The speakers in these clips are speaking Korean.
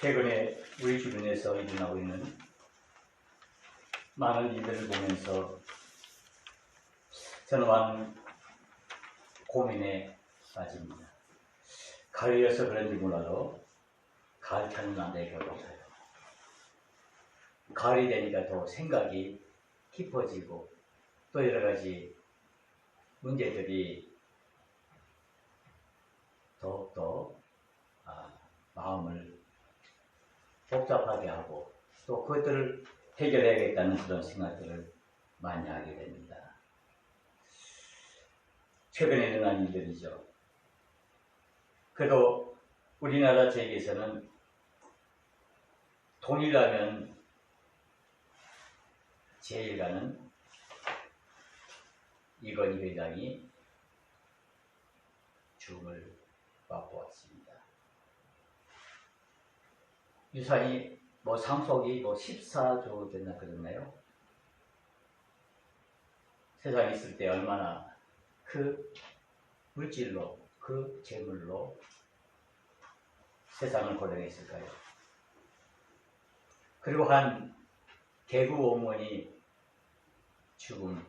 최근에 우리 주변에서 일어나고 있는 많은 일들을 보면서 저는 많은 고민에 빠집니다. 가을이어서 그런지 몰라도 가을 타는 남자의 겨울같아요. 가을이 되니까 더 생각이 깊어지고 또 여러 가지 문제들이 더욱더 마음을 복잡하게 하고 또 그것들을 해결해야겠다는 그런 생각들을 많이 하게 됩니다. 최근에 일어난 일들이죠. 그래도 우리나라 지역에서는 동일하면 제1가는 이건희 회장이 죽음을 맛보았습니다. 유산이 상속이 14조 됐나 그랬나요? 세상에 있을 때 얼마나 그 물질로, 그 재물로 세상을 고려했을까요? 그리고 한 개그우먼이 죽음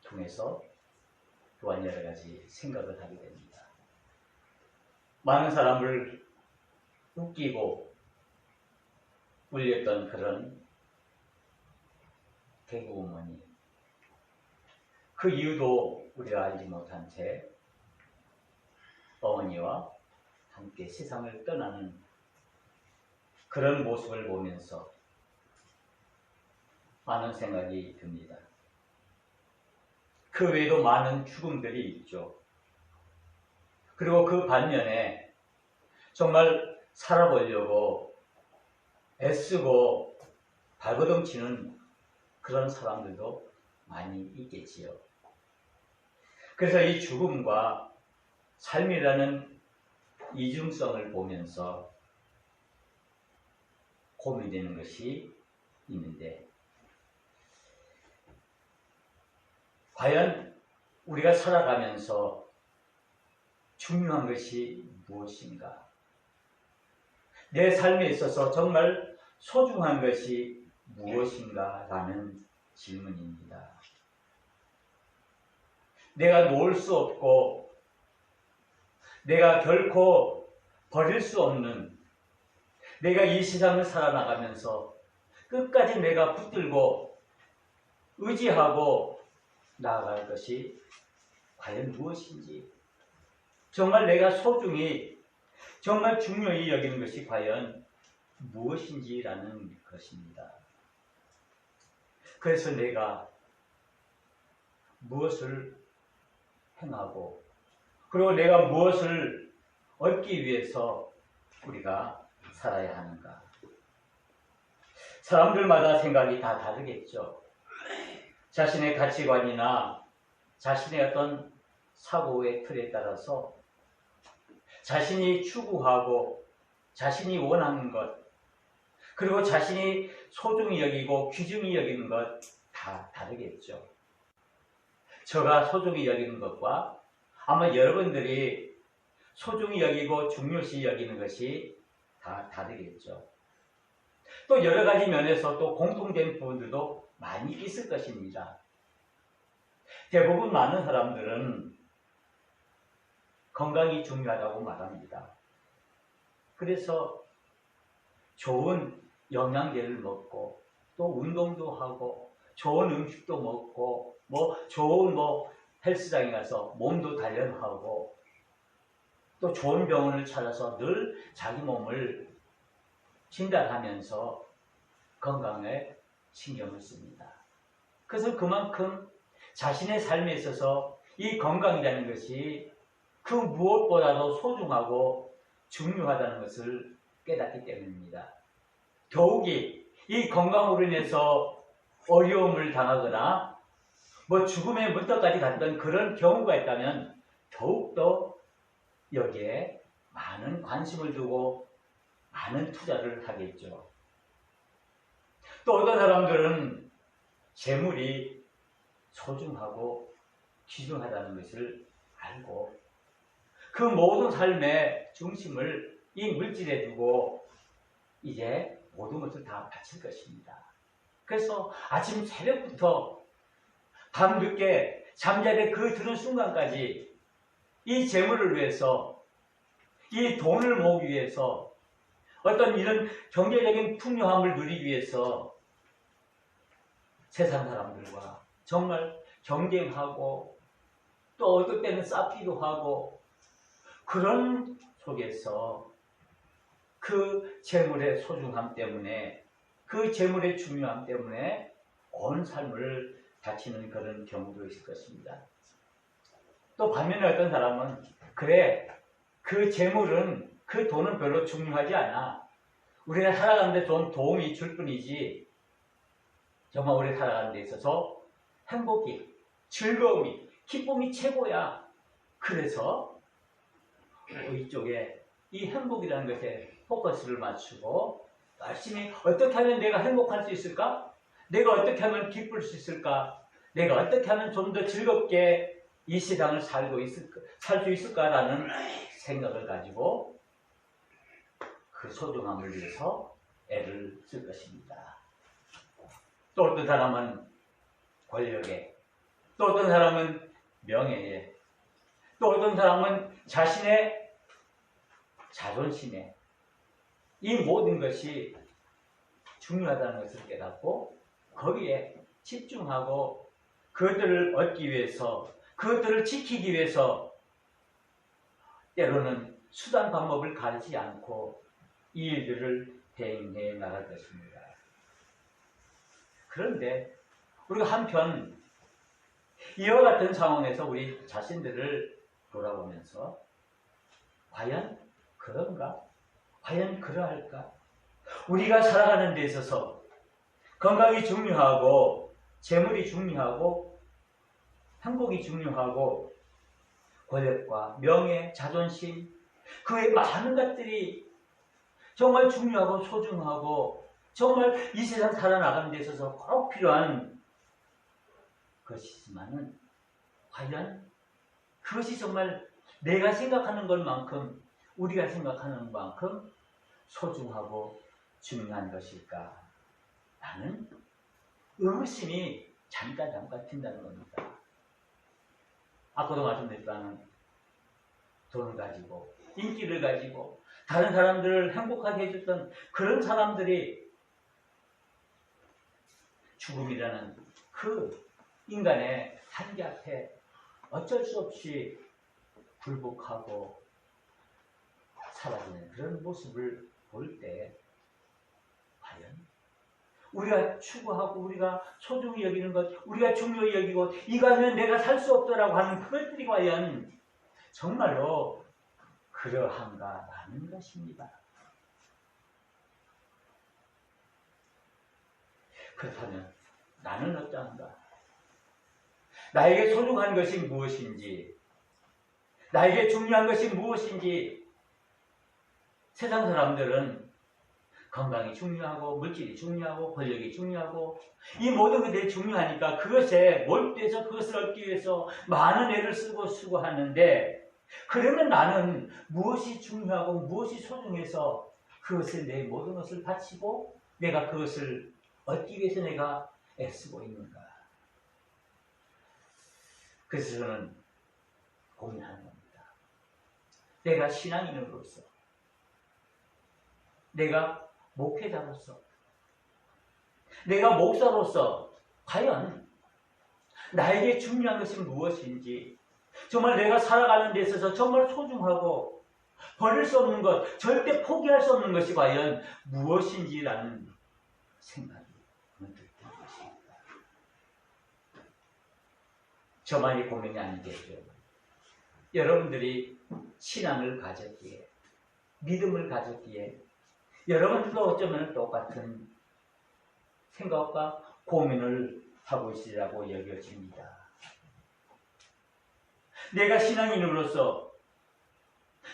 통해서 또한 여러 가지 생각을 하게 됩니다. 많은 사람을 웃기고 울렸던 그런 개그우먼이 그 이유도 우리가 알지 못한 채 어머니와 함께 세상을 떠나는 그런 모습을 보면서 많은 생각이 듭니다. 그 외에도 많은 죽음들이 있죠. 그리고 그 반면에 정말 살아보려고 애쓰고 발버둥 치는 그런 사람들도 많이 있겠지요. 그래서 이 죽음과 삶이라는 이중성을 보면서 고민되는 것이 있는데, 과연 우리가 살아가면서 중요한 것이 무엇인가? 내 삶에 있어서 정말 소중한 것이 무엇인가? 라는 질문입니다. 내가 놓을 수 없고 내가 결코 버릴 수 없는, 내가 이 세상을 살아나가면서 끝까지 내가 붙들고 의지하고 나아갈 것이 과연 무엇인지, 정말 내가 소중히 정말 중요히 여기는 것이 과연 무엇인지라는 것입니다. 그래서 내가 무엇을 행하고 그리고 내가 무엇을 얻기 위해서 우리가 살아야 하는가? 사람들마다 생각이 다 다르겠죠. 자신의 가치관이나 자신의 어떤 사고의 틀에 따라서 자신이 추구하고 자신이 원하는 것, 그리고 자신이 소중히 여기고 귀중히 여기는 것 다 다르겠죠. 제가 소중히 여기는 것과 아마 여러분들이 소중히 여기고 중요시 여기는 것이 다 다르겠죠. 또 여러 가지 면에서 또 공통된 부분들도 많이 있을 것입니다. 대부분 많은 사람들은 건강이 중요하다고 말합니다. 그래서 좋은 영양제를 먹고 또 운동도 하고 좋은 음식도 먹고 좋은 헬스장에 가서 몸도 단련하고 또 좋은 병원을 찾아서 늘 자기 몸을 진단하면서 건강에 신경을 씁니다. 그래서 그만큼 자신의 삶에 있어서 이 건강이라는 것이 그 무엇보다도 소중하고 중요하다는 것을 깨닫기 때문입니다. 더욱이 이 건강으로 인해서 어려움을 당하거나 죽음의 문턱까지 갔던 그런 경우가 있다면 더욱더 여기에 많은 관심을 두고 많은 투자를 하겠죠. 또 어떤 사람들은 재물이 소중하고 귀중하다는 것을 알고 그 모든 삶의 중심을 이 물질에 두고 이제 모든 것을 다 바칠 것입니다. 그래서 아침 새벽부터 밤늦게 잠자리에 그 드는 순간까지 이 재물을 위해서, 이 돈을 모으기 위해서, 어떤 이런 경제적인 풍요함을 누리기 위해서 세상 사람들과 정말 경쟁하고 또 어떨 때는 쌓기도 하고 그런 속에서 그 재물의 소중함 때문에, 그 재물의 중요함 때문에 온 삶을 바치는 그런 경우도 있을 것입니다. 또 반면에 어떤 사람은 그래, 그 재물은, 그 돈은 별로 중요하지 않아. 우리가 살아가는 데 좀 도움이 줄 뿐이지 정말 우리 살아가는 데 있어서 행복이, 즐거움이, 기쁨이 최고야. 그래서 이쪽에 이 행복이라는 것에 포커스를 맞추고 열심히 어떻게 하면 내가 행복할 수 있을까? 내가 어떻게 하면 기쁠 수 있을까? 내가 어떻게 하면 좀 더 즐겁게 이 세상을 살 수 있을까라는 생각을 가지고 그 소중함을 위해서 애를 쓸 것입니다. 또 어떤 사람은 권력에, 또 어떤 사람은 명예에, 또 어떤 사람은 자신의 자존심에, 이 모든 것이 중요하다는 것을 깨닫고 거기에 집중하고 그것들을 얻기 위해서, 그것들을 지키기 위해서 때로는 수단 방법을 가리지 않고 이 일들을 대행해 나갈 것입니다. 그런데 우리가 한편 이와 같은 상황에서 우리 자신들을 돌아보면서 과연 그런가? 과연 그러할까? 우리가 살아가는 데 있어서 건강이 중요하고 재물이 중요하고 행복이 중요하고 권력과 명예, 자존심, 그 외 많은 것들이 정말 중요하고 소중하고 정말 이 세상 살아나가는 데 있어서 꼭 필요한 것이지만은 과연 그것이 정말 내가 생각하는 것만큼, 우리가 생각하는 만큼 소중하고 중요한 것일까? 라는 의구심이 잠깐 든다는 겁니다. 아까도 말씀드렸다는 돈을 가지고, 인기를 가지고 다른 사람들을 행복하게 해줬던 그런 사람들이 죽음이라는 그 인간의 한계 앞에 어쩔 수 없이 굴복하고 사라지는 그런 모습을 볼 때 과연 우리가 추구하고 우리가 소중히 여기는 것, 우리가 중요히 여기고 이거 하면 내가 살 수 없더라고 하는 그것들이 과연 정말로 그러한가라는 것입니다. 그렇다면 나는 어떠한가? 나에게 소중한 것이 무엇인지, 나에게 중요한 것이 무엇인지. 세상 사람들은 건강이 중요하고 물질이 중요하고 권력이 중요하고 이 모든 것들이 중요하니까 그것에 몰두해서 그것을 얻기 위해서 많은 애를 쓰고 하는데, 그러면 나는 무엇이 중요하고 무엇이 소중해서 그것에 내 모든 것을 바치고 내가 그것을 얻기 위해서 내가 애쓰고 있는가? 그래서 저는 고민하는 겁니다. 내가 신앙인으로서, 내가 목회자로서, 내가 목사로서 과연 나에게 중요한 것이 무엇인지, 정말 내가 살아가는 데 있어서 정말 소중하고 버릴 수 없는 것, 절대 포기할 수 없는 것이 과연 무엇인지라는 생각이 문득 든 것입니다. 저만이 고민이 아니겠죠. 여러분들이 신앙을 가졌기에, 믿음을 가졌기에 여러분들도 어쩌면 똑같은 생각과 고민을 하고 있으리라고 여겨집니다. 내가 신앙인으로서,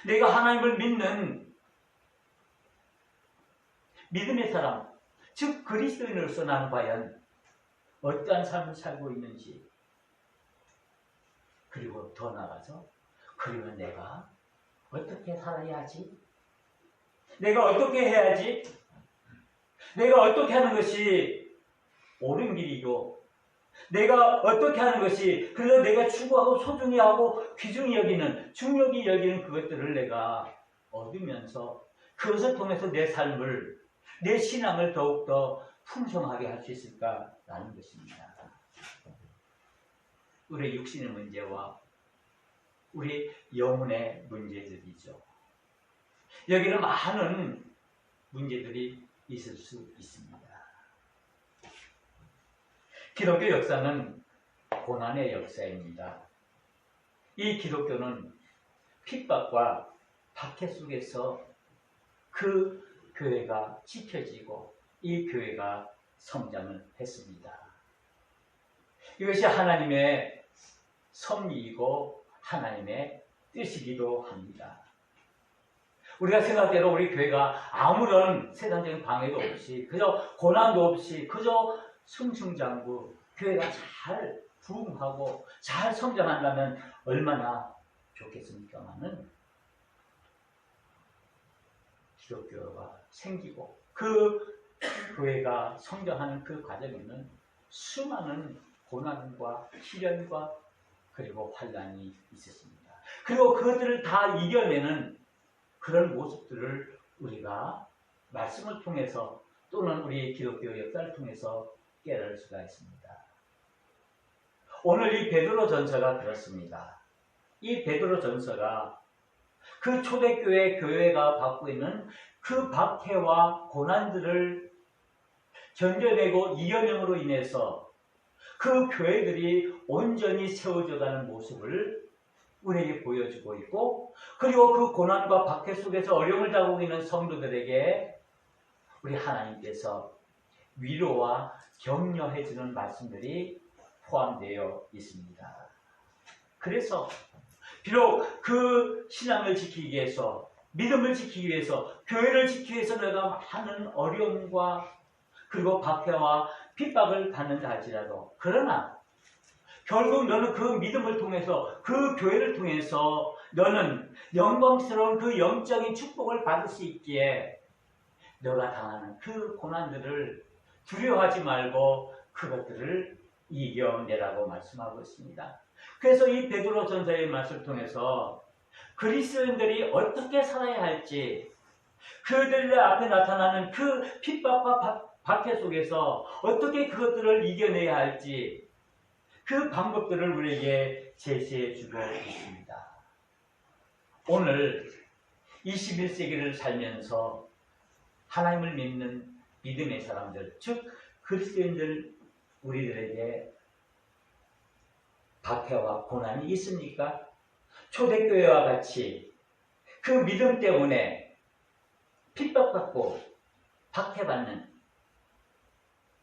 내가 하나님을 믿는 믿음의 사람, 즉 그리스도인으로서 나는 과연 어떠한 삶을 살고 있는지, 그리고 더 나아가서 그러면 내가 어떻게 살아야 하지? 내가 어떻게 해야지 내가 어떻게 하는 것이 옳은 길이고, 내가 어떻게 하는 것이, 그래서 내가 추구하고 소중히 하고 귀중히 여기는, 중요히 여기는 그것들을 내가 얻으면서 그것을 통해서 내 삶을, 내 신앙을 더욱더 풍성하게 할 수 있을까라는 것입니다. 우리 육신의 문제와 우리 영혼의 문제들이죠. 여기는 많은 문제들이 있을 수 있습니다. 기독교 역사는 고난의 역사입니다. 이 기독교는 핍박과 박해 속에서 그 교회가 지켜지고 이 교회가 성장을 했습니다. 이것이 하나님의 섭리이고 하나님의 뜻이기도 합니다. 우리가 생각대로 우리 교회가 아무런 세상적인 방해도 없이, 그저 고난도 없이, 그저 승승장구 교회가 잘 부흥하고 잘 성장한다면 얼마나 좋겠습니까마는, 기독교가 생기고 그 교회가 성장하는 그 과정에는 수많은 고난과 시련과 그리고 환난이 있었습니다. 그리고 그것들을 다 이겨내는 그런 모습들을 우리가 말씀을 통해서 또는 우리 기독교 역사를 통해서 깨달을 수가 있습니다. 오늘 이 베드로 전서가 그렇습니다. 이 베드로 전서가 그 초대교회 교회가 받고 있는 그 박해와 고난들을 견뎌내고 이겨냄으로 인해서 그 교회들이 온전히 세워져가는 모습을 우리에게 보여주고 있고, 그리고 그 고난과 박해 속에서 어려움을 당하고 있는 성도들에게 우리 하나님께서 위로와 격려해주는 말씀들이 포함되어 있습니다. 그래서 비록 그 신앙을 지키기 위해서, 믿음을 지키기 위해서, 교회를 지키기 위해서 내가 많은 어려움과 그리고 박해와 핍박을 받는다 할지라도, 그러나 결국 너는 그 믿음을 통해서, 그 교회를 통해서 너는 영광스러운 그 영적인 축복을 받을 수 있기에 너가 당하는 그 고난들을 두려워하지 말고 그것들을 이겨내라고 말씀하고 있습니다. 그래서 이 베드로 전서의 말씀을 통해서 그리스도인들이 어떻게 살아야 할지, 그들 앞에 나타나는 그 핍박과 박해 속에서 어떻게 그것들을 이겨내야 할지, 그 방법들을 우리에게 제시해 주고 있습니다. 오늘 21세기를 살면서 하나님을 믿는 믿음의 사람들, 즉 그리스도인들, 우리들에게 박해와 고난이 있습니까? 초대교회와 같이 그 믿음 때문에 핍박받고 박해받는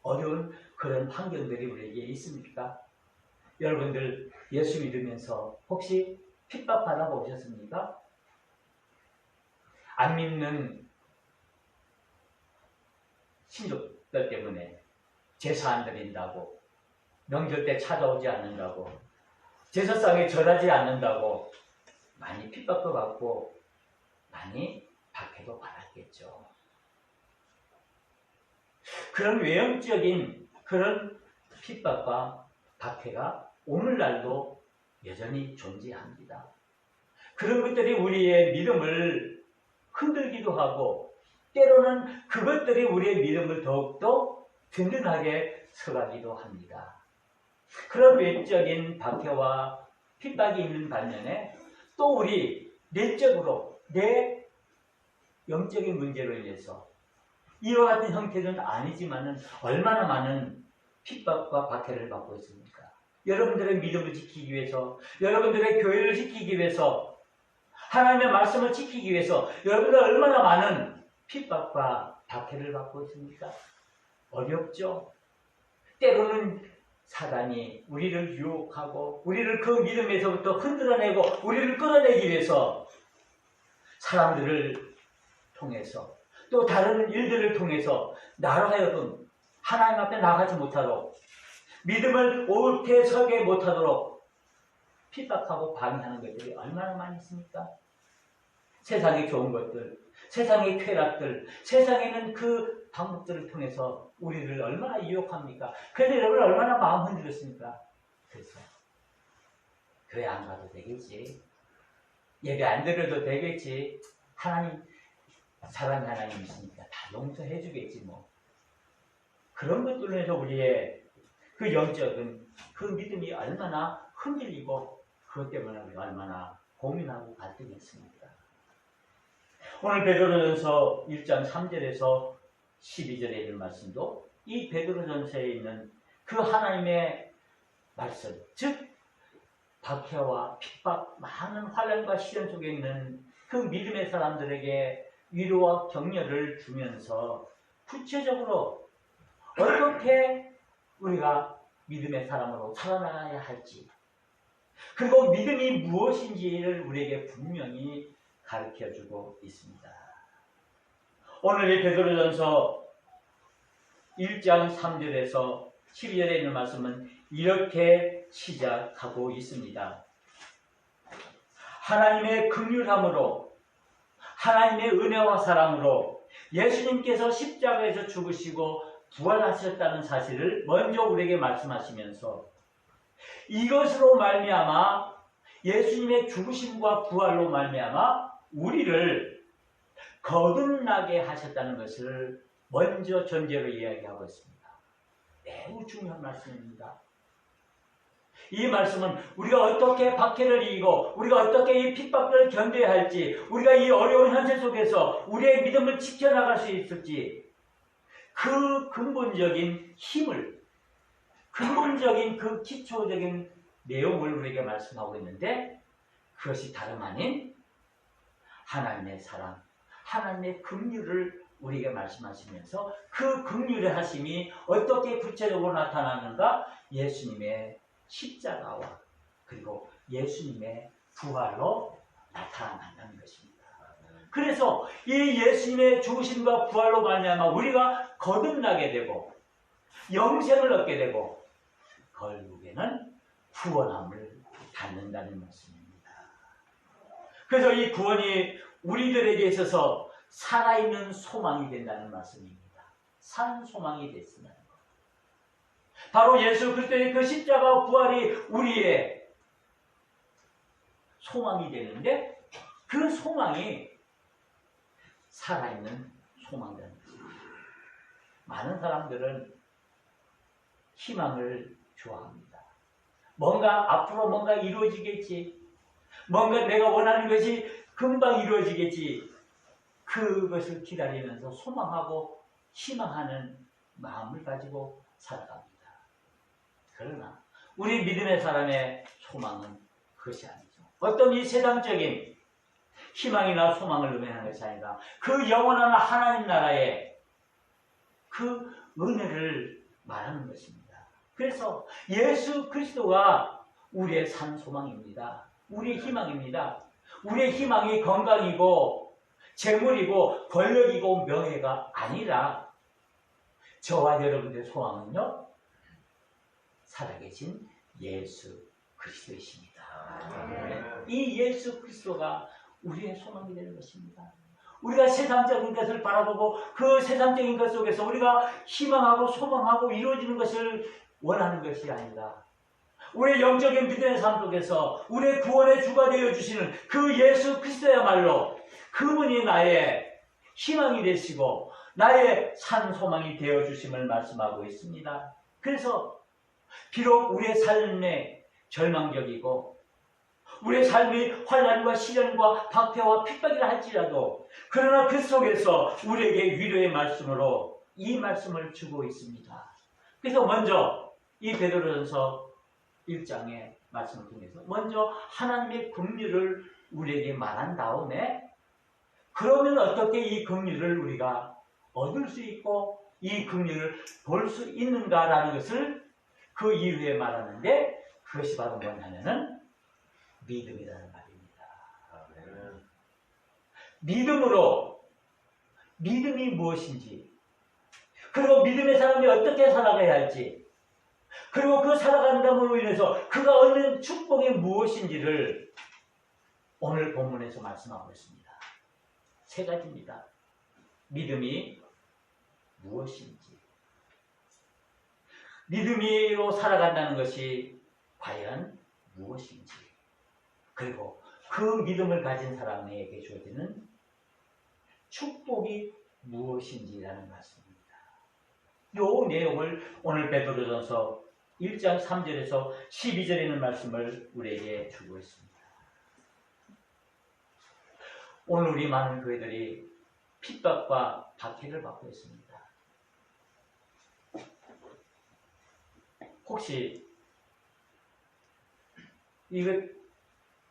어려운 그런 환경들이 우리에게 있습니까? 여러분들 예수 믿으면서 혹시 핍박받아 보셨습니까? 안 믿는 신족들 때문에 제사 안 드린다고, 명절 때 찾아오지 않는다고, 제사상에 절하지 않는다고 많이 핍박도 받고 많이 박해도 받았겠죠. 그런 외형적인 그런 핍박과 박해가 오늘날도 여전히 존재합니다. 그런 것들이 우리의 믿음을 흔들기도 하고, 때로는 그것들이 우리의 믿음을 더욱더 든든하게 서가기도 합니다. 그런 외적인 박해와 핍박이 있는 반면에 또 우리 내적으로 내 영적인 문제로 인해서 이와 같은 형태는 아니지만은 얼마나 많은 핍박과 박해를 받고 있습니까? 여러분들의 믿음을 지키기 위해서, 여러분들의 교회를 지키기 위해서, 하나님의 말씀을 지키기 위해서 여러분들 얼마나 많은 핍박과 박해를 받고 있습니까? 어렵죠? 때로는 사단이 우리를 유혹하고 우리를 그 믿음에서부터 흔들어내고 우리를 끌어내기 위해서 사람들을 통해서 또 다른 일들을 통해서 나로 하여금 하나님 앞에 나가지 못하도록, 믿음을 옳게 서게 못하도록 핍박하고 방해하는 것들이 얼마나 많이 있습니까? 세상의 좋은 것들, 세상의 쾌락들, 세상에는 그 방법들을 통해서 우리를 얼마나 유혹합니까? 그래서 여러분 얼마나 마음 흔들었습니까? 그래서 교회 안 가도 되겠지. 예배 안 드려도 되겠지. 하나님, 사랑의 하나님이시니까 다 용서해 주겠지 뭐. 그런 것들로 해서 우리의 그 영적인 그 믿음이 얼마나 흔들리고 그것 때문에 우리가 얼마나 고민하고 갈등했습니까? 오늘 베드로전서 1장 3절에서 12절에 있는 말씀도 이 베드로전서에 있는 그 하나님의 말씀, 즉 박해와 핍박, 많은 환난과 시련 속에 있는 그 믿음의 사람들에게 위로와 격려를 주면서 구체적으로 어떻게 우리가 믿음의 사람으로 살아나가야 할지, 그리고 믿음이 무엇인지를 우리에게 분명히 가르쳐주고 있습니다. 오늘 이 베드로전서 1장 3절에서 12절에 있는 말씀은 이렇게 시작하고 있습니다. 하나님의 긍휼함으로, 하나님의 은혜와 사랑으로 예수님께서 십자가에서 죽으시고 부활하셨다는 사실을 먼저 우리에게 말씀하시면서 이것으로 말미암아 예수님의 죽으심과 부활로 말미암아 우리를 거듭나게 하셨다는 것을 먼저 전제로 이야기하고 있습니다. 매우 중요한 말씀입니다. 이 말씀은 우리가 어떻게 박해를 이기고 우리가 어떻게 이 핍박을 견뎌야 할지, 우리가 이 어려운 현실 속에서 우리의 믿음을 지켜나갈 수 있을지, 그 근본적인 힘을, 근본적인 그 기초적인 내용을 우리에게 말씀하고 있는데, 그것이 다름 아닌 하나님의 사랑, 하나님의 긍휼을 우리에게 말씀하시면서 그 긍휼의 하심이 어떻게 구체적으로 나타나는가? 예수님의 십자가와 그리고 예수님의 부활로 나타난다는 것입니다. 그래서 이 예수님의 죽으심과 부활로 말미암아 우리가 거듭나게 되고 영생을 얻게 되고 결국에는 구원함을 받는다는 말씀입니다. 그래서 이 구원이 우리들에게 있어서 살아있는 소망이 된다는 말씀입니다. 산 소망이 됐으면 것. 바로 예수 그리스도의 그 십자가 부활이 우리의 소망이 되는데, 그 소망이 살아있는 소망이라는 것입니다. 많은 사람들은 희망을 좋아합니다. 뭔가 앞으로 뭔가 이루어지겠지, 뭔가 내가 원하는 것이 금방 이루어지겠지, 그것을 기다리면서 소망하고 희망하는 마음을 가지고 살아갑니다. 그러나 우리 믿음의 사람의 소망은 그것이 아니죠. 어떤 이 세상적인 희망이나 소망을 의미하는 것이 아니라 그 영원한 하나님 나라의 그 은혜를 말하는 것입니다. 그래서 예수 그리스도가 우리의 산 소망입니다. 우리의 희망입니다. 우리의 희망이 건강이고 재물이고 권력이고 명예가 아니라 저와 여러분들의 소망은요, 살아계신 예수 그리스도이십니다. 이 예수 그리스도가 우리의 소망이 되는 것입니다. 우리가 세상적인 것을 바라보고 그 세상적인 것 속에서 우리가 희망하고 소망하고 이루어지는 것을 원하는 것이 아니라 우리의 영적인 믿음의 삶 속에서 우리의 구원의 주가 되어주시는 그 예수 그리스도야말로 그분이 나의 희망이 되시고 나의 산 소망이 되어주심을 말씀하고 있습니다. 그래서 비록 우리의 삶에 절망적이고 우리의 삶이 환난과 시련과 박해와 핍박이라 할지라도, 그러나 그 속에서 우리에게 위로의 말씀으로 이 말씀을 주고 있습니다. 그래서 먼저 이 베드로전서 1장의 말씀을 통해서 먼저 하나님의 긍휼을 우리에게 말한 다음에, 그러면 어떻게 이 긍휼을 우리가 얻을 수 있고 이 긍휼을 볼 수 있는가라는 것을 그 이후에 말하는데, 그것이 바로 뭐냐면은 믿음이라는 말입니다. 믿음으로, 믿음이 무엇인지, 그리고 믿음의 사람이 어떻게 살아가야 할지, 그리고 그 살아간다므로 인해서 그가 얻는 축복이 무엇인지를 오늘 본문에서 말씀하고 있습니다. 세 가지입니다. 믿음이 무엇인지, 믿음으로 살아간다는 것이 과연 무엇인지, 그리고 그 믿음을 가진 사람에게 주어지는 축복이 무엇인지라는 말씀입니다. 이 내용을 오늘 베드로전서 1장 3절에서 12절에 있는 말씀을 우리에게 주고 있습니다. 오늘 우리 많은 교회들이 핍박과 박해를 받고 있습니다. 혹시 이것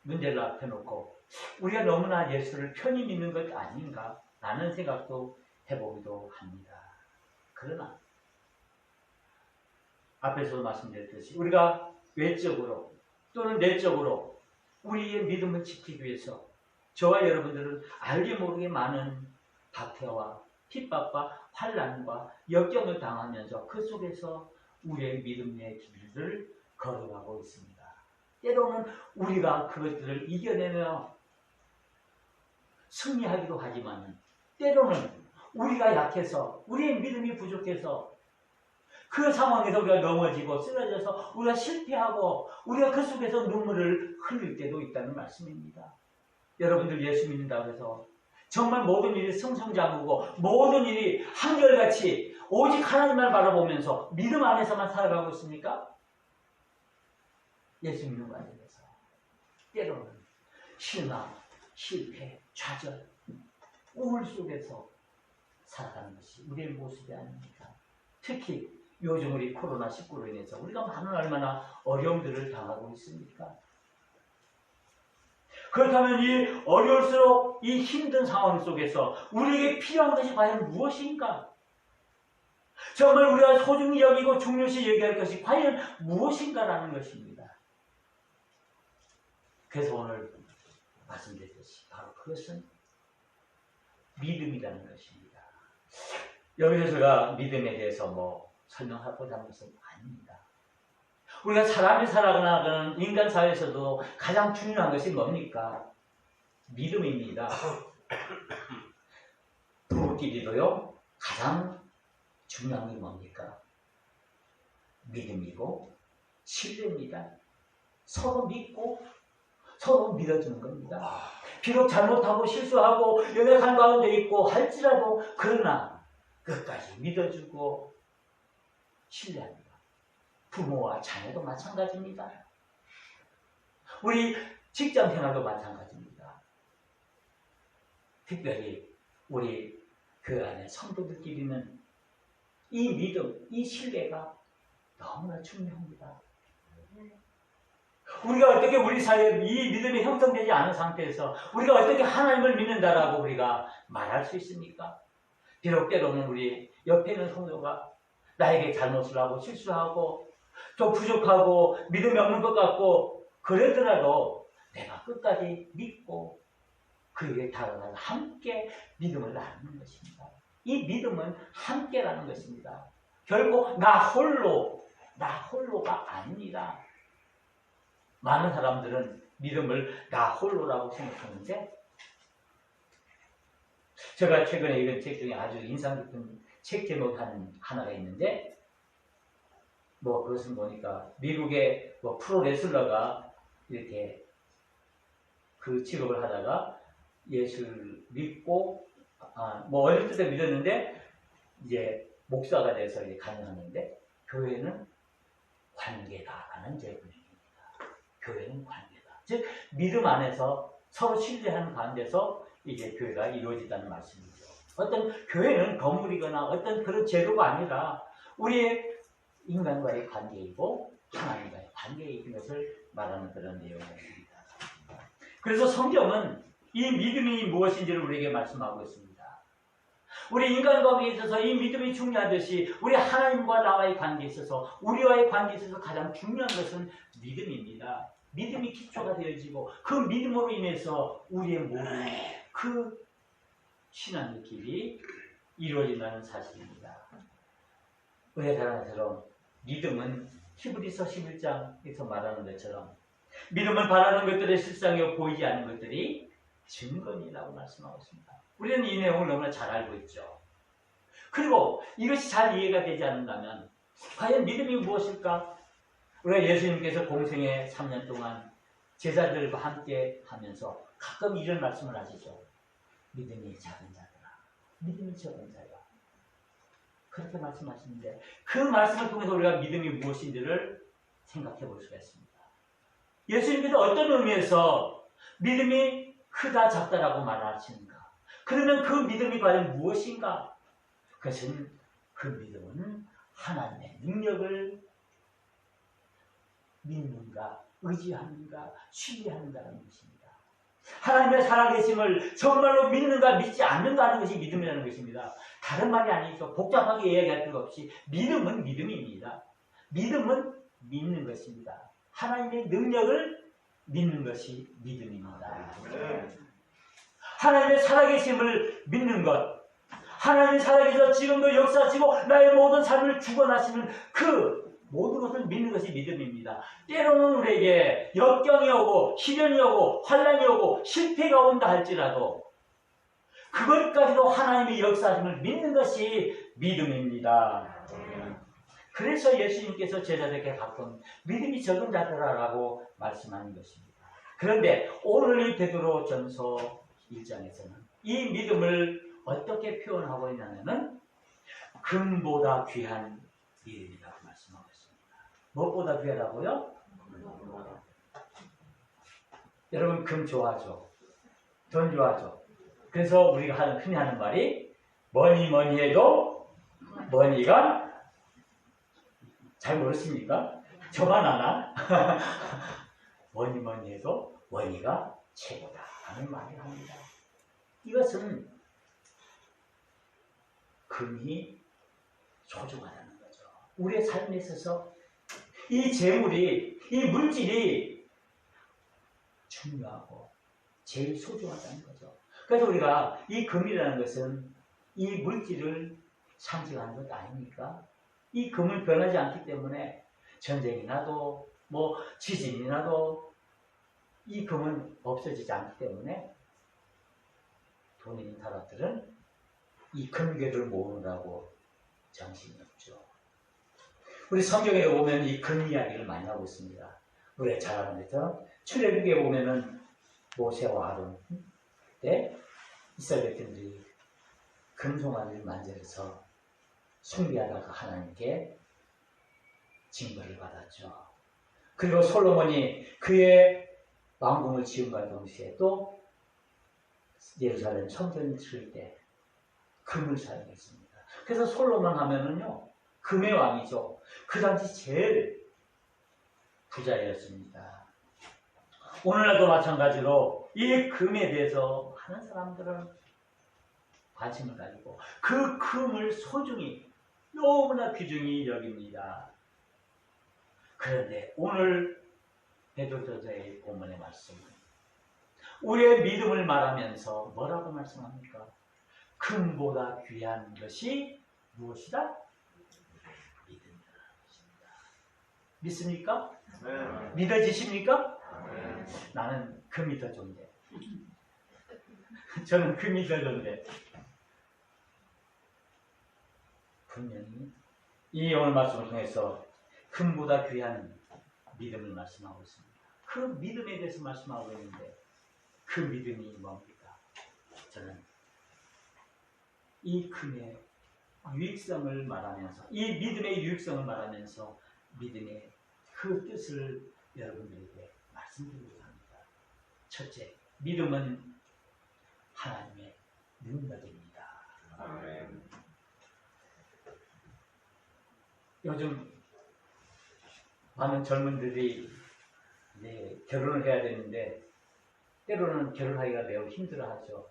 문제를 앞에 놓고 우리가 너무나 예수를 편히 믿는 것 아닌가 라는 생각도 해보기도 합니다. 그러나 앞에서 말씀드렸듯이 우리가 외적으로 또는 내적으로 우리의 믿음을 지키기 위해서 저와 여러분들은 알게 모르게 많은 박해와 핍박과 환난과 역경을 당하면서 그 속에서 우리의 믿음의 길을 걸어가고 있습니다. 때로는 우리가 그것들을 이겨내며 승리하기도 하지만 때로는 우리가 약해서 우리의 믿음이 부족해서 그 상황에서 우리가 넘어지고 쓰러져서 우리가 실패하고 우리가 그 속에서 눈물을 흘릴 때도 있다는 말씀입니다. 여러분들 예수 믿는다고 해서 정말 모든 일이 승승장구고 모든 일이 한결같이 오직 하나님만 바라보면서 믿음 안에서만 살아가고 있습니까? 예수 믿는 과정에서 때로는 실망, 실패, 좌절, 우울 속에서 살아가는 것이 우리의 모습이 아닙니까? 특히 요즘 우리 코로나19로 인해서 우리가 얼마나 어려움들을 당하고 있습니까? 그렇다면 이 어려울수록 이 힘든 상황 속에서 우리에게 필요한 것이 과연 무엇인가? 정말 우리가 소중히 여기고 중요시 여겨야 할 것이 과연 무엇인가라는 것입니다. 그래서 오늘 말씀드렸듯이 바로 그것은 믿음이라는 것입니다. 여기서 제가 믿음에 대해서 설명하고자 하는 것은 아닙니다. 우리가 사람이 살아가는 인간 사회에서도 가장 중요한 것이 뭡니까? 믿음입니다. 부부끼리도요, 가장 중요한 게 뭡니까? 믿음이고 신뢰입니다. 서로 믿고 서로 믿어주는 겁니다. 비록 잘못하고 실수하고 연약한 가운데 있고 할지라도 그러나 끝까지 믿어주고 신뢰합니다. 부모와 자녀도 마찬가지입니다. 우리 직장 생활도 마찬가지입니다. 특별히 우리 그 안에 성도들끼리는 이 믿음, 이 신뢰가 너무나 중요합니다. 우리가 어떻게 우리 사이에 이 믿음이 형성되지 않은 상태에서 우리가 어떻게 하나님을 믿는다라고 우리가 말할 수 있습니까? 비록 때로는 우리 옆에 있는 성도가 나에게 잘못을 하고 실수하고 좀 부족하고 믿음이 없는 것 같고 그러더라도 내가 끝까지 믿고 그에게 다가가서 함께 믿음을 나누는 것입니다. 이 믿음은 함께라는 것입니다. 결국 나 홀로가 아닙니다. 많은 사람들은 믿음을 나 홀로라고 생각하는데 제가 최근에 읽은 책 중에 아주 인상 깊은 책 제목 하나가 있는데 그것은 보니까 미국의 프로레슬러가 이렇게 그 직업을 하다가 예수를 믿고 어릴 때도 믿었는데 이제 목사가 돼서 이제 간증하는데 교회는 관계다라는 제목입니다. 교회는 관계다. 즉 믿음 안에서 서로 신뢰하는 가운데서 이게 교회가 이루어진다는 말씀이죠. 어떤 교회는 건물이거나 어떤 그런 제도가 아니라 우리의 인간과의 관계이고 하나님과의 관계인 것을 말하는 그런 내용입니다. 그래서 성경은 이 믿음이 무엇인지를 우리에게 말씀하고 있습니다. 우리 인간관계에 있어서 이 믿음이 중요하듯이 우리 하나님과 나와의 관계에 있어서 우리와의 관계에 있어서 가장 중요한 것은 믿음입니다. 믿음이 기초가 되어지고 그 믿음으로 인해서 우리의 모든 그 신앙의 길이 이루어진다는 사실입니다. 은혜 사랑하는 여러분, 믿음은 히브리서 11장에서 말하는 것처럼 믿음은 바라는 것들의 실상이요 보이지 않는 것들이 증거이라고 말씀하고 있습니다. 우리는 이 내용을 너무나 잘 알고 있죠. 그리고 이것이 잘 이해가 되지 않는다면 과연 믿음이 무엇일까? 우리가 예수님께서 공생의 3년 동안 제자들과 함께 하면서 가끔 이런 말씀을 하시죠. 믿음이 작은 자들아, 믿음이 적은 자야. 그렇게 말씀하시는데 그 말씀을 통해서 우리가 믿음이 무엇인지를 생각해 볼 수가 있습니다. 예수님께서 어떤 의미에서 믿음이 크다 작다라고 말하시는가? 그러면 그 믿음이 과연 무엇인가? 그것은 그 믿음은 하나님의 능력을 믿는가, 의지하는가, 신뢰하는가라는 것입니다. 하나님의 살아계심을 정말로 믿는가, 믿지 않는가 하는 것이 믿음이라는 것입니다. 다른 말이 아니죠. 복잡하게 이야기할 필요 없이 믿음은 믿음입니다. 믿음은 믿는 것입니다. 하나님의 능력을 믿는 것이 믿음입니다. 하나님의 살아계심을 믿는 것, 하나님이 살아계셔서 지금도 역사하시고 나의 모든 삶을 주관하시는 그 모든 것을 믿는 것이 믿음입니다. 때로는 우리에게 역경이 오고 시련이 오고 환난이 오고 실패가 온다 할지라도 그것까지도 하나님의 역사하심을 믿는 것이 믿음입니다. 그래서 예수님께서 제자들에게 가끔 믿음이 적은 자들아라고 말씀하는 것입니다. 그런데 오늘 이 베드로전서 1장에서는 이 믿음을 어떻게 표현하고 있냐면은 금보다 귀한 믿음이라고 말씀하고 있습니다. 무엇보다 귀하다고요? 여러분 금 좋아하죠? 돈 좋아하죠? 그래서 우리가 흔히 하는 말이 뭐니 해도 뭐니가 잘 모르십니까? 저만 아나? 뭐니 해도 뭐니가 최고다 하는 말을 합니다. 이것은 금이 소중하다는 거죠. 우리의 삶에 있어서 이 재물이, 이 물질이 중요하고 제일 소중하다는 거죠. 그래서 우리가 이 금이라는 것은 이 물질을 상징하는 것 아닙니까? 이 금은 변하지 않기 때문에 전쟁이 나도 지진이 나도 이 금은 없어지지 않기 때문에 돈 있는 사람들은 이 금괴를 모으느라고 정신이 없죠. 우리 성경에 보면 이 금 이야기를 많이 하고 있습니다. 우리가 잘 아는 것처럼 출애굽기에 보면은 모세와 아론 때 이스라엘 백성들이 금송아지를 만들어서 숭배하다가 하나님께 징벌을 받았죠. 그리고 솔로몬이 그의 왕궁을 지음과 동시에 또 예루살렘 성전을 지을 때 금을 사용했습니다. 그래서 솔로몬 하면은요, 금의 왕이죠. 그 당시 제일 부자였습니다. 오늘날도 마찬가지로 이 금에 대해서 하는 사람들은 관심을 가지고 그 금을 소중히 너무나 귀중히 여깁니다. 그런데 오늘 베드로전서의 본문의 말씀은 우리의 믿음을 말하면서 뭐라고 말씀합니까? 금보다 귀한 것이 무엇이다? 믿음이라는 것입니다. 믿습니까? 네. 믿어지십니까? 네. 나는 금이 더 좋은데. 저는 금이 더 좋은데. 분명히 이 오늘 말씀을 통해서 금보다 귀한 믿음을 말씀하고 있습니다. 그 믿음에 대해서 말씀하고 있는데 그 믿음이 뭡니까? 저는 이 금의 유익성을 말하면서 이 믿음의 유익성을 말하면서 믿음의 그 뜻을 여러분들에게 말씀드리고자 합니다. 첫째, 믿음은 하나님의 능력입니다. 아멘. 요즘 많은 젊은들이 결혼을 해야 되는데 때로는 결혼하기가 매우 힘들어하죠.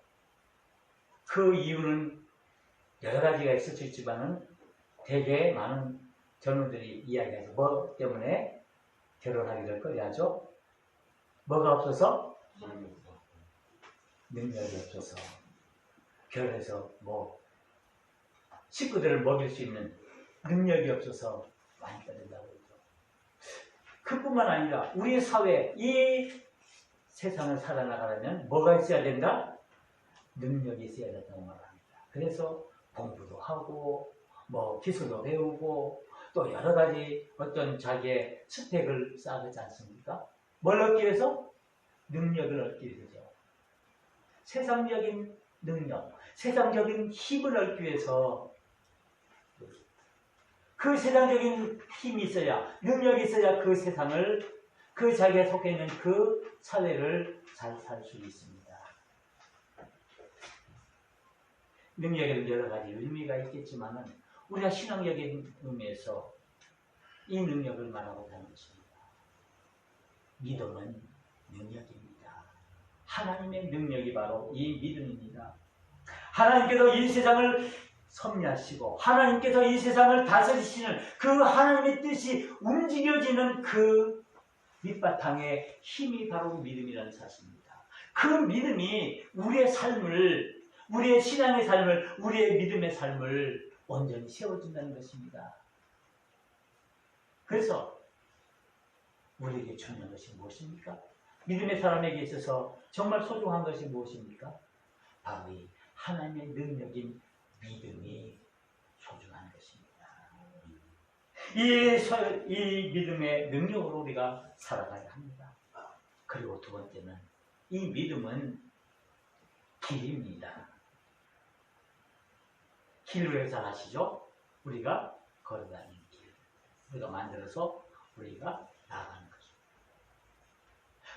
그 이유는 여러 가지가 있을 수 있지만은 되게 많은 젊은들이 이야기하죠. 뭐 때문에 결혼하기를 꺼려하죠? 뭐가 없어서? 능력이 없어서. 결혼해서 식구들을 먹일 수 있는 능력이 없어서 많이 꺼린다고 그러죠. 그뿐만 아니라 우리 사회, 이 세상을 살아나가려면 뭐가 있어야 된다? 능력이 있어야 된다고 말합니다. 그래서 공부도 하고 뭐 기술도 배우고 또 여러 가지 어떤 자기의 스펙을 쌓지 않습니까? 뭘 얻기 위해서? 능력을 얻기 위해서죠. 세상적인 능력, 세상적인 힘을 얻기 위해서 그 세상적인 힘이 있어야, 능력이 있어야 그 세상을, 그 자기가 속해 있는 그 사회를 잘 살 수 있습니다. 능력에는 여러 가지 의미가 있겠지만은 우리가 신앙적인 의미에서 이 능력을 말하고자 하는 것입니다. 믿음은 능력입니다. 하나님의 능력이 바로 이 믿음입니다. 하나님께서 이 세상을 섭리하시고 하나님께서 이 세상을 다스리시는 그 하나님의 뜻이 움직여지는 그 밑바탕의 힘이 바로 믿음이라는 사실입니다. 그 믿음이 우리의 삶을, 우리의 신앙의 삶을, 우리의 믿음의 삶을 온전히 세워준다는 것입니다. 그래서 우리에게 중요한 것이 무엇입니까? 믿음의 사람에게 있어서 정말 소중한 것이 무엇입니까? 바로 이 하나님의 능력인 믿음이 소중한 것입니다. 이 믿음의 능력으로 우리가 살아가야 합니다. 그리고 두 번째는 이 믿음은 길입니다. 길로 해서 아시죠? 우리가 걸어다니는 길. 우리가 만들어서 우리가 나가는 것입니다.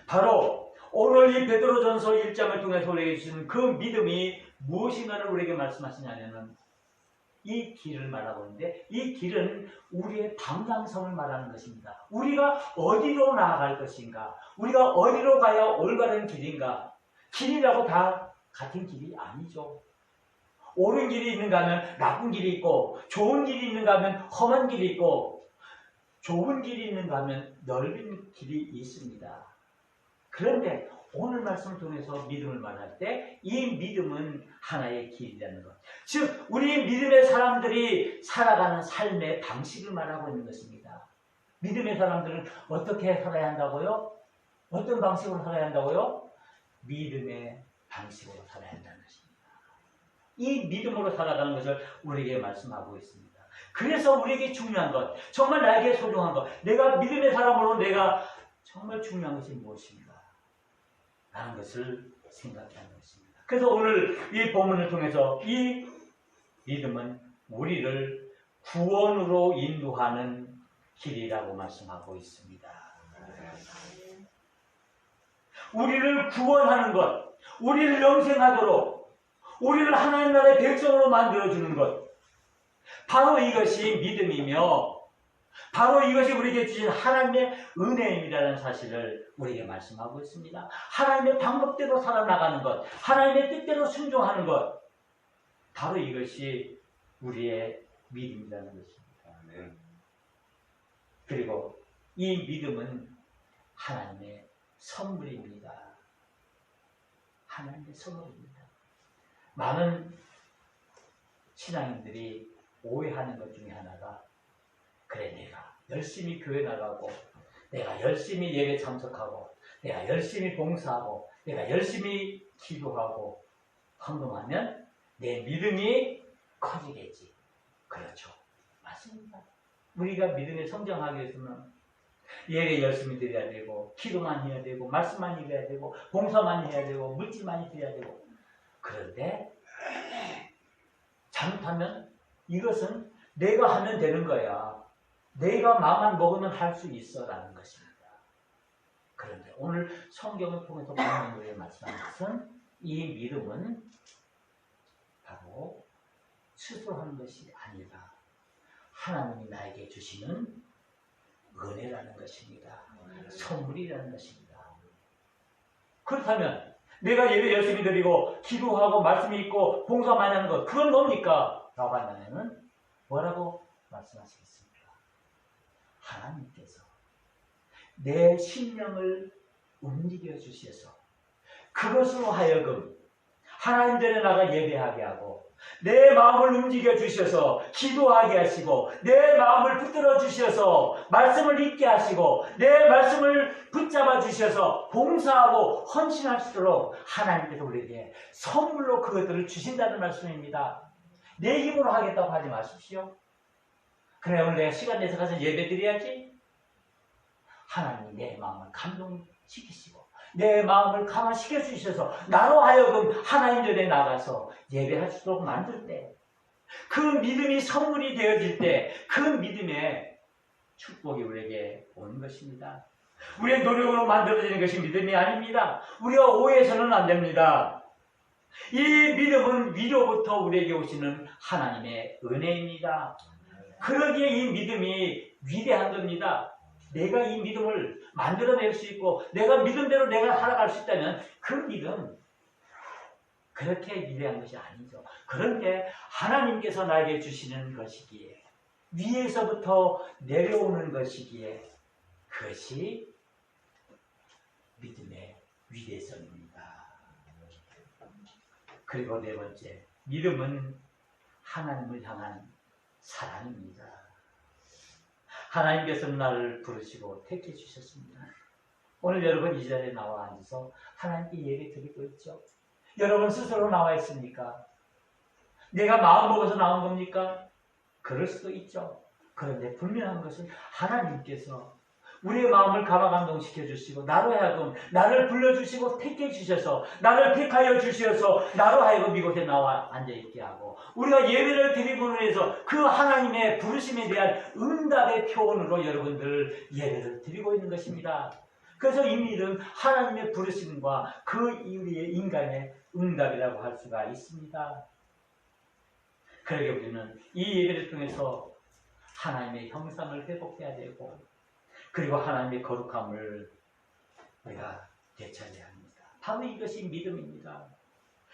바로 오늘 이 베드로전서 1장을 통해서 우리에게 주신 그 믿음이 무엇인가를 우리에게 말씀하시냐면 이 길을 말하고 있는데 이 길은 우리의 방향성을 말하는 것입니다. 우리가 어디로 나아갈 것인가? 우리가 어디로 가야 올바른 길인가? 길이라고 다 같은 길이 아니죠. 옳은 길이 있는가 하면 나쁜 길이 있고 좋은 길이 있는가 하면 험한 길이 있고 좁은 길이 있는가 하면 넓은 길이 있습니다. 그런데 오늘 말씀을 통해서 믿음을 말할 때 이 믿음은 하나의 길이라는 것. 즉 우리 믿음의 사람들이 살아가는 삶의 방식을 말하고 있는 것입니다. 믿음의 사람들은 어떻게 살아야 한다고요? 어떤 방식으로 살아야 한다고요? 믿음의 방식으로 살아야 한다는 것입니다. 이 믿음으로 살아가는 것을 우리에게 말씀하고 있습니다. 그래서 우리에게 중요한 것, 정말 나에게 소중한 것, 내가 믿음의 사람으로 내가 정말 중요한 것이 무엇인가? 라는 것을 생각해야 하는 것입니다. 그래서 오늘 이 본문을 통해서 이 믿음은 우리를 구원으로 인도하는 길이라고 말씀하고 있습니다. 우리를 구원하는 것, 우리를 영생하도록, 우리를 하나님 나라의 백성으로 만들어주는 것, 바로 이것이 믿음이며 바로 이것이 우리에게 주신 하나님의 은혜입니다라는 사실을 우리에게 말씀하고 있습니다. 하나님의 방법대로 살아나가는 것, 하나님의 뜻대로 순종하는 것, 바로 이것이 우리의 믿음이라는 것입니다. 그리고 이 믿음은 하나님의 선물입니다. 하나님의 선물입니다. 많은 신앙인들이 오해하는 것 중에 하나가 그래 내가 열심히 교회 나가고 내가 열심히 예배 참석하고 내가 열심히 봉사하고 내가 열심히 기도하고 헌금하면 내 믿음이 커지겠지. 그렇죠. 맞습니다. 우리가 믿음에 성장하기 위해서는 예배 열심히 드려야 되고 기도만 해야 되고 말씀만 읽어야 되고 봉사만 해야 되고 물질 많이 드려야 되고 그런데 잘못하면 이것은 내가 하면 되는 거야. 내가 마음만 먹으면 할 수 있어 라는 것입니다. 그런데 오늘 성경을 통해서 보는 우리의 말씀하는 것은 이 믿음은 바로 스스로 하는 것이 아니라 하나님이 나에게 주시는 은혜라는 것입니다. 선물이라는 것입니다. 그렇다면 내가 예배 열심히 드리고 기도하고 말씀 읽고 봉사 많이 하는 것 그건 뭡니까? 라고 한다면 뭐라고 말씀하시겠습니까? 하나님께서 내 심령을 움직여 주셔서 그것으로 하여금 하나님들에 나가 예배하게 하고 내 마음을 움직여 주셔서 기도하게 하시고 내 마음을 붙들어 주셔서 말씀을 읽게 하시고 내 말씀을 붙잡아 주셔서 봉사하고 헌신할 수 있도록 하나님께서 우리에게 선물로 그것들을 주신다는 말씀입니다. 내 힘으로 하겠다고 하지 마십시오. 그래, 오늘 내가 시간 내서 가서 예배 드려야지. 하나님이 내 마음을 감동시키시고 내 마음을 강화시켜 주셔서 나로 하여금 하나님 전에 나가서 예배할 수 있도록 만들 때, 그 믿음이 선물이 되어질 때 그 믿음의 축복이 우리에게 오는 것입니다. 우리의 노력으로 만들어지는 것이 믿음이 아닙니다. 우리가 오해해서는 안 됩니다. 이 믿음은 위로부터 우리에게 오시는 하나님의 은혜입니다. 그러기에 이 믿음이 위대한 겁니다. 내가 이 믿음을 만들어낼 수 있고 내가 믿음대로 내가 살아갈 수 있다면 그 믿음, 그렇게 위대한 것이 아니죠. 그런데 하나님께서 나에게 주시는 것이기에, 위에서부터 내려오는 것이기에 그것이 믿음의 위대성입니다. 그리고 네 번째, 믿음은 하나님을 향한 사랑입니다. 하나님께서는 나를 부르시고 택해 주셨습니다. 오늘 여러분 이 자리에 나와 앉아서 하나님께 예배 드리고 있죠. 여러분 스스로 나와 있습니까? 내가 마음 먹어서 나온 겁니까? 그럴 수도 있죠. 그런데 분명한 것은 하나님께서 우리의 마음을 감화감동시켜 주시고 나로 하여금 나를 불러주시고 택해 주셔서 나를 택하여 주셔서 나로 하여금 이곳에 나와 앉아있게 하고 우리가 예배를 드리고 해서 그 하나님의 부르심에 대한 응답의 표현으로 여러분들 예배를 드리고 있는 것입니다. 그래서 이 믿음 하나님의 부르심과 그 우리의 인간의 응답이라고 할 수가 있습니다. 그러게 우리는 이 예배를 통해서 하나님의 형상을 회복해야 되고 그리고 하나님의 거룩함을 우리가 되찾아야 합니다. 바로 이것이 믿음입니다.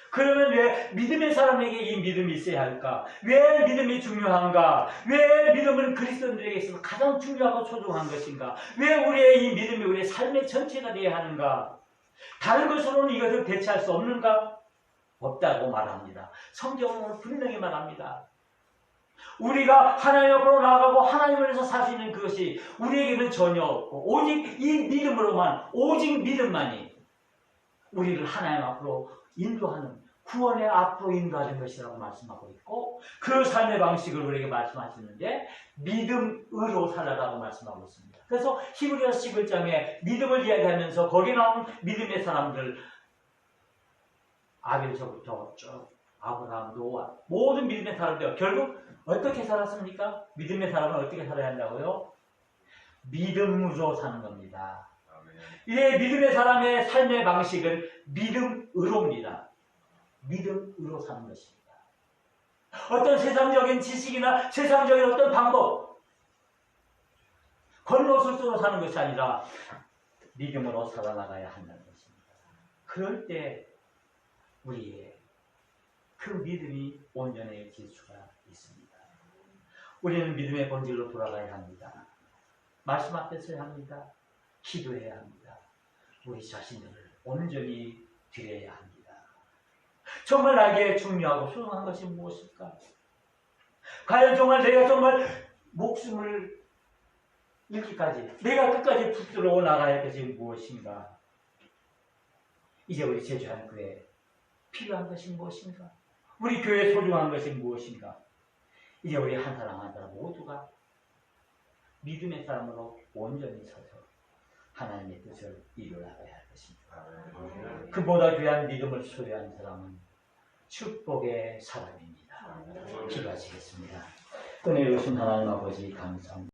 그러면 왜 믿음의 사람에게 이 믿음이 있어야 할까? 왜 믿음이 중요한가? 왜 믿음은 그리스도인들에게 있어서 가장 중요하고 소중한 것인가? 왜 우리의 이 믿음이 우리의 삶의 전체가 되어야 하는가? 다른 것으로는 이것을 대체할 수 없는가? 없다고 말합니다. 성경은 분명히 말합니다. 우리가 하나님 앞으로 나아가고 하나님을 위해서 살 수 있는 그것이 우리에게는 전혀 없고 오직 이 믿음으로만, 오직 믿음만이 우리를 하나님 앞으로 인도하는, 구원의 앞으로 인도하는 것이라고 말씀하고 있고 그 삶의 방식을 우리에게 말씀하시는데 믿음으로 살아라고 말씀하고 있습니다. 그래서 히브리서 11장에 믿음을 이야기하면서 거기 나온 믿음의 사람들, 아벨서부터 쭉 아브라함, 노아, 모든 믿음의 사람들 결국 어떻게 살았습니까? 믿음의 사람은 어떻게 살아야 한다고요? 믿음으로 사는 겁니다. 이 믿음의 사람의 삶의 방식은 믿음으로입니다. 믿음으로 사는 것입니다. 어떤 세상적인 지식이나 세상적인 어떤 방법, 겉모습으로 사는 것이 아니라 믿음으로 살아나가야 한다는 것입니다. 그럴 때 우리의 그 믿음이 온전해질 수가 있습니다. 우리는 믿음의 본질로 돌아가야 합니다. 말씀 앞에 서야 합니다. 기도해야 합니다. 우리 자신을 온전히 드려야 합니다. 정말 나에게 중요하고 소중한 것이 무엇일까? 과연 정말 내가 정말 목숨을 잃기까지 내가 끝까지 붙들어 나가야 할 것이 무엇인가? 이제 우리 제주한교회에 필요한 것이 무엇인가? 우리 교회에 소중한 것이 무엇인가? 이제 우리 한 사람 한 사람 모두가 믿음의 사람으로 온전히 서서 하나님의 뜻을 이루어나가야 할 것입니다. 그보다 귀한 믿음을 소유한 사람은 축복의 사람입니다. 기도하시겠습니다. 은혜로우신 하나님 아버지 감사합니다.